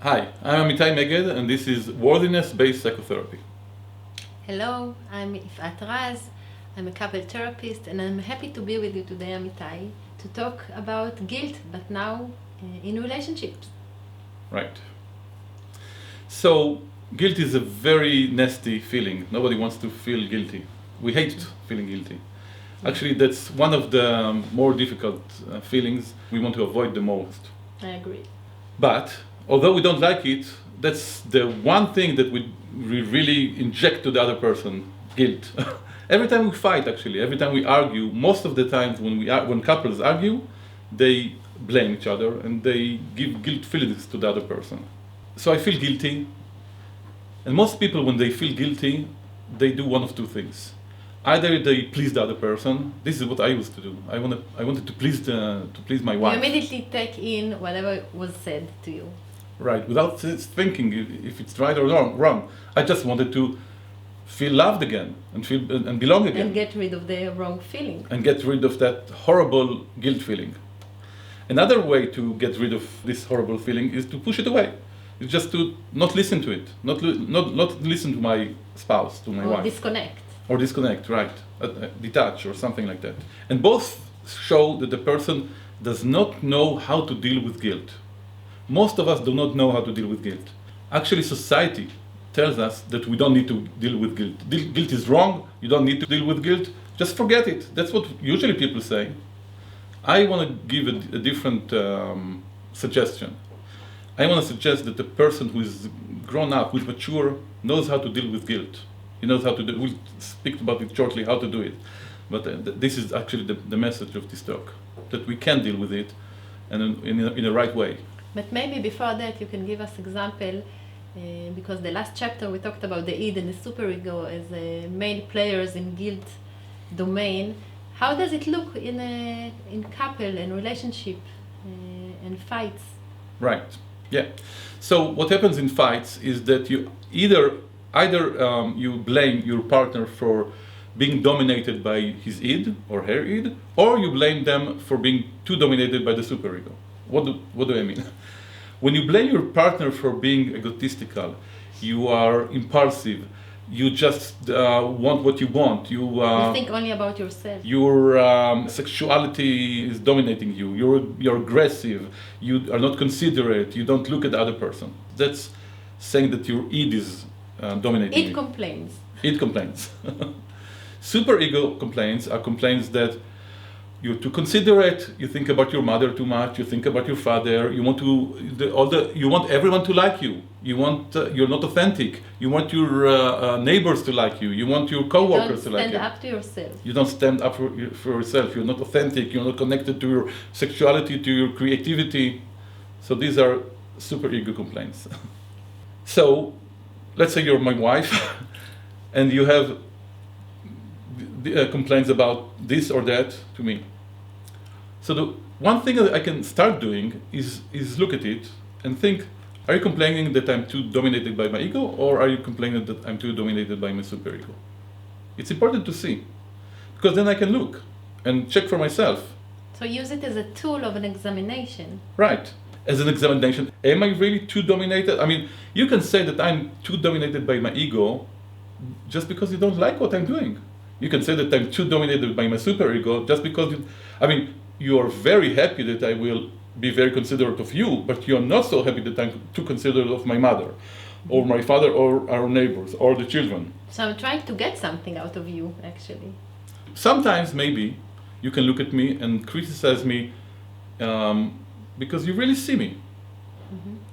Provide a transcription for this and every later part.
Hi, I'm Amitai Meged, and this is Worthiness-Based Psychotherapy. Hello, I'm Ifat Raz. I'm a couple therapist and I'm happy to be with you today, Amitai, to talk about guilt, but now in relationships. Right. So, guilt is a very nasty feeling. Nobody wants to feel guilty. We hate feeling guilty. Actually, that's one of the more difficult feelings we want to avoid the most. I agree. But, although we don't like it, that's the one thing that we really inject to the other person, guilt. Every time we fight, actually, every time we argue, most of the times when couples argue, they blame each other and they give guilt feelings to the other person. So I feel guilty, and most people, when they feel guilty, they do one of two things. Either they please the other person. This is what I used to do. I wanted to please my wife. You immediately take in whatever was said to you. Right, without thinking if it's right or wrong. I just wanted to feel loved again and belong again. And get rid of the wrong feeling. And get rid of that horrible guilt feeling. Another way to get rid of this horrible feeling is to push it away. It's just to not listen to it, not listen to my spouse, to my wife. Or disconnect. Or disconnect, right. Detach or something like that. And both show that the person does not know how to deal with guilt. Most of us do not know how to deal with guilt. Actually, society tells us that we don't need to deal with guilt. Guilt is wrong, you don't need to deal with guilt, just forget it. That's what usually people say. I want to give a different suggestion. I want to suggest that the person who is grown up, who is mature, knows how to deal with guilt. He knows how to do it. We'll speak about it shortly, how to do it. But this is actually the message of this talk, that we can deal with it and in a right way. But maybe before that you can give us example, because the last chapter we talked about the id and the superego as main players in guilt domain. How does it look in couple and relationship and fights? Right. Yeah. So what happens in fights is that you either you blame your partner for being dominated by his id or her id, or you blame them for being too dominated by the superego. What do I mean? When you blame your partner for being egotistical, you are impulsive, you just want what you want. You think only about yourself. Your sexuality is dominating you. You're aggressive. You are not considerate. You don't look at the other person. That's saying that your id is dominating you. It complains. It complains. Superego complaints are complaints that you're too considerate. You think about your mother too much. You think about your father. You want you want everyone to like you. You want you're not authentic. You want your neighbors to like you. You want your coworkers to like you. You don't stand up to yourself. You don't stand up for yourself. You're not authentic. You're not connected to your sexuality, to your creativity. So these are superego complaints. So, let's say you're my wife, and you have complaints about this or that to me. So the one thing that I can start doing is look at it and think, are you complaining that I'm too dominated by my ego, or are you complaining that I'm too dominated by my superego? It's important to see, because then I can look and check for myself. So use it as a tool of an examination. Right. As an examination, am I really too dominated? I mean, you can say that I'm too dominated by my ego just because you don't like what I'm doing. You can say that I'm too dominated by my superego just because, you are very happy that I will be very considerate of you, but you're not so happy that I'm too considerate of my mother, or my father, or our neighbors, or the children. So I'm trying to get something out of you, actually. Sometimes, maybe, you can look at me and criticize me because you really see me.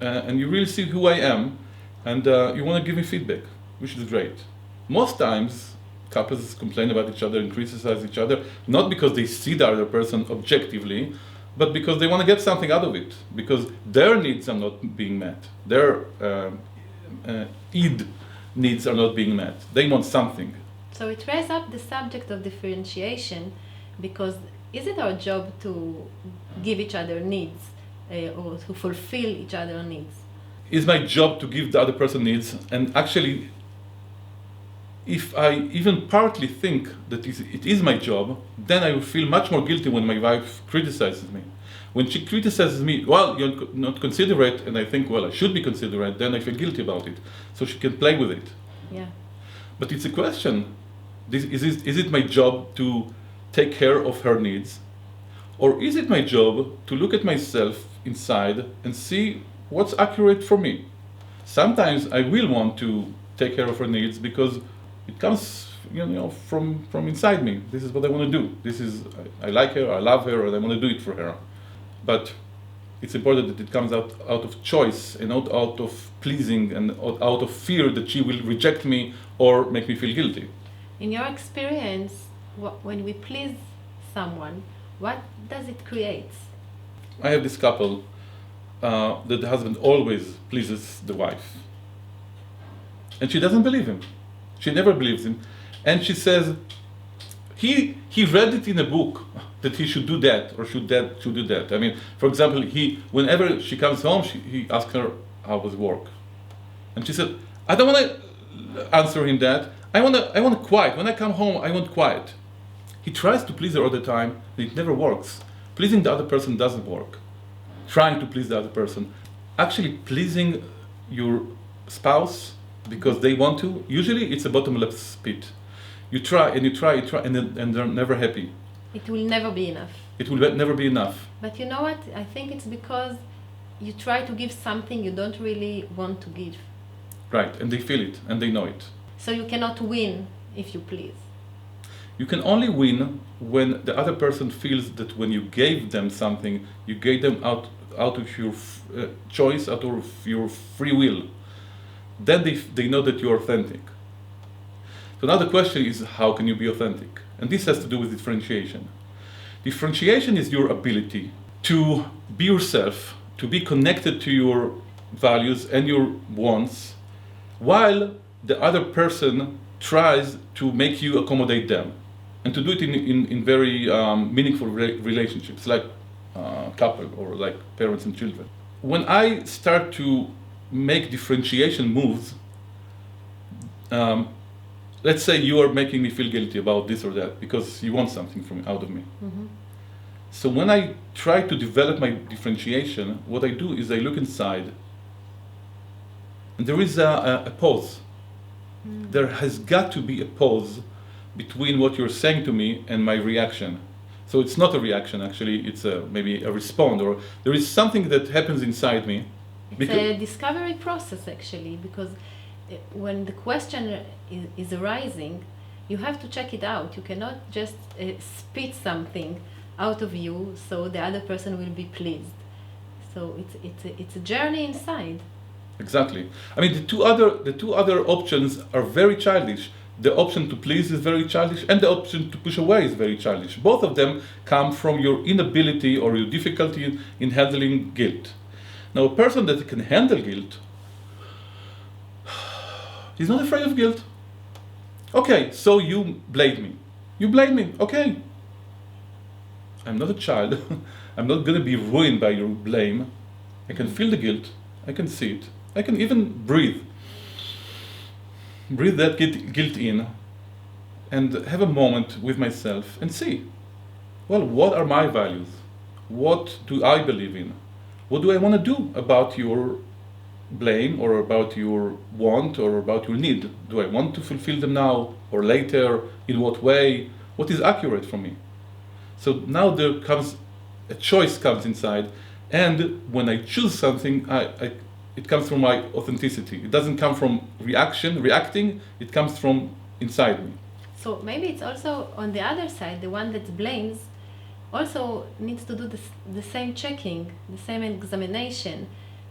And you really see who I am, and you want to give me feedback, which is great. Most times, couples complain about each other and criticize each other, not because they see the other person objectively, but because they want to get something out of it, because their needs are not being met. Their id needs are not being met. They want something. So it raises up the subject of differentiation, because is it our job to give each other needs or to fulfill each other's needs? It's my job to give the other person needs, and actually, if I even partly think that it is my job, then I will feel much more guilty when my wife criticizes me. When she criticizes me, well, you're not considerate, and I think, well, I should be considerate, then I feel guilty about it. So she can play with it. Yeah. But it's a question. Is it my job to take care of her needs? Or is it my job to look at myself inside and see what's accurate for me? Sometimes I will want to take care of her needs because it comes, from inside me. This is what I want to do. I like her, I love her, and I want to do it for her. But it's important that it comes out of choice and not out of pleasing and out of fear that she will reject me or make me feel guilty. In your experience, when we please someone, what does it create? I have this couple that the husband always pleases the wife. And she doesn't believe him. She never believes him. And she says, he read it in a book that he should do that or should do that. I mean, for example, whenever she comes home, he asks her, how was work? And she said, I don't want to answer him that. I want quiet. When I come home, I want quiet. He tries to please her all the time, and it never works. Pleasing the other person doesn't work. Trying to please the other person. Actually pleasing your spouse because they want to, usually it's a bottomless pit. You try, and they're never happy. It will never be enough. It will never be enough. But you know what? I think it's because you try to give something you don't really want to give. Right, and they feel it, and they know it. So you cannot win if you please. You can only win when the other person feels that when you gave them something, you gave them out of your choice, out of your free will. Then they know that you're authentic. So now the question is, how can you be authentic? And this has to do with differentiation. Differentiation is your ability to be yourself, to be connected to your values and your wants, while the other person tries to make you accommodate them, and to do it in very meaningful relationships, like couple or like parents and children. When I start to make differentiation moves, let's say you are making me feel guilty about this or that because you want something out of me. Mm-hmm. So when I try to develop my differentiation, what I do is I look inside, and there is a pause. There has got to be a pause between what you're saying to me and my reaction. So it's not a reaction, actually, it's maybe a response, or there is something that happens inside me. It's a discovery process, actually, because when the question is arising, you have to check it out. You cannot just spit something out of you so the other person will be pleased. So it's a journey inside. Exactly. I mean, the two other options are very childish. The option to please is very childish, and the option to push away is very childish. Both of them come from your inability or your difficulty in handling guilt. Now, a person that can handle guilt, he's not afraid of guilt. Okay, so you blame me. You blame me, okay. I'm not a child. I'm not going to be ruined by your blame. I can feel the guilt. I can see it. I can even breathe. Breathe that guilt in and have a moment with myself and see, well, what are my values? What do I believe in? What do I want to do about your blame or about your want or about your need? Do I want to fulfill them now or later? In what way? What is accurate for me? So now there comes a choice comes inside, and when I choose something, it comes from my authenticity. It doesn't come from reacting, it comes from inside me. So maybe it's also on the other side, the one that blames also needs to do the same checking, the same examination.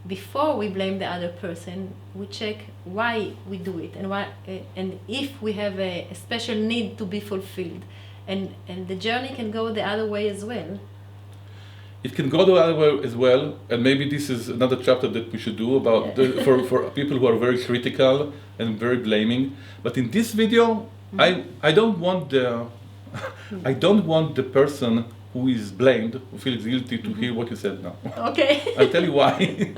Before we blame the other person, we check why we do it and if we have a special need to be fulfilled. And the journey can go the other way as well. It can go the other way as well, and maybe this is another chapter that we should do about for people who are very critical and very blaming. But in this video, I don't want the person who is blamed, who feels guilty, to hear what you said now. Okay. I'll tell you why.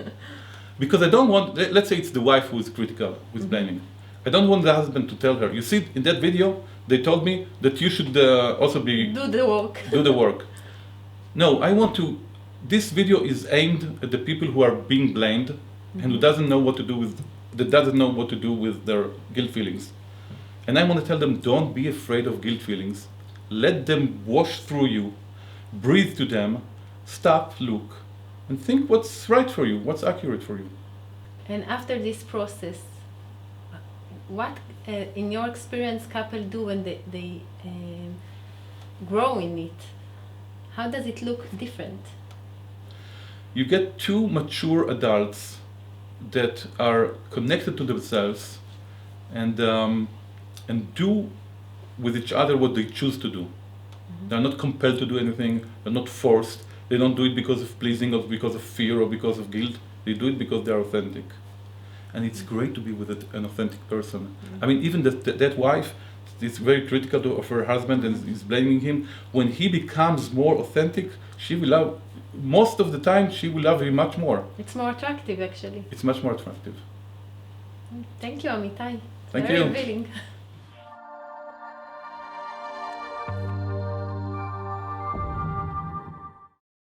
Because I don't want, let's say it's the wife who is critical, who is blaming. I don't want the husband to tell her, you see, in that video, they told me that you should also do the work. do the work. No, I want to this video is aimed at the people who are being blamed and who doesn't know what to do with their guilt feelings. And I want to tell them, don't be afraid of guilt feelings. Let them wash through you, breathe to them, stop, look, and think what's right for you, what's accurate for you. And after this process, what, in your experience, couple do when they grow in it? How does it look different? You get two mature adults that are connected to themselves and do with each other what they choose to do. They're not compelled to do anything, they're not forced, they don't do it because of pleasing or because of fear or because of guilt, they do it because they're authentic. And it's great to be with an authentic person. I mean, even that wife is very critical of her husband and is blaming him. When he becomes more authentic, she will love, most of the time, she will love him much more. It's more attractive, actually. It's much more attractive. Thank you, Amitai. Thank Very you. revealing.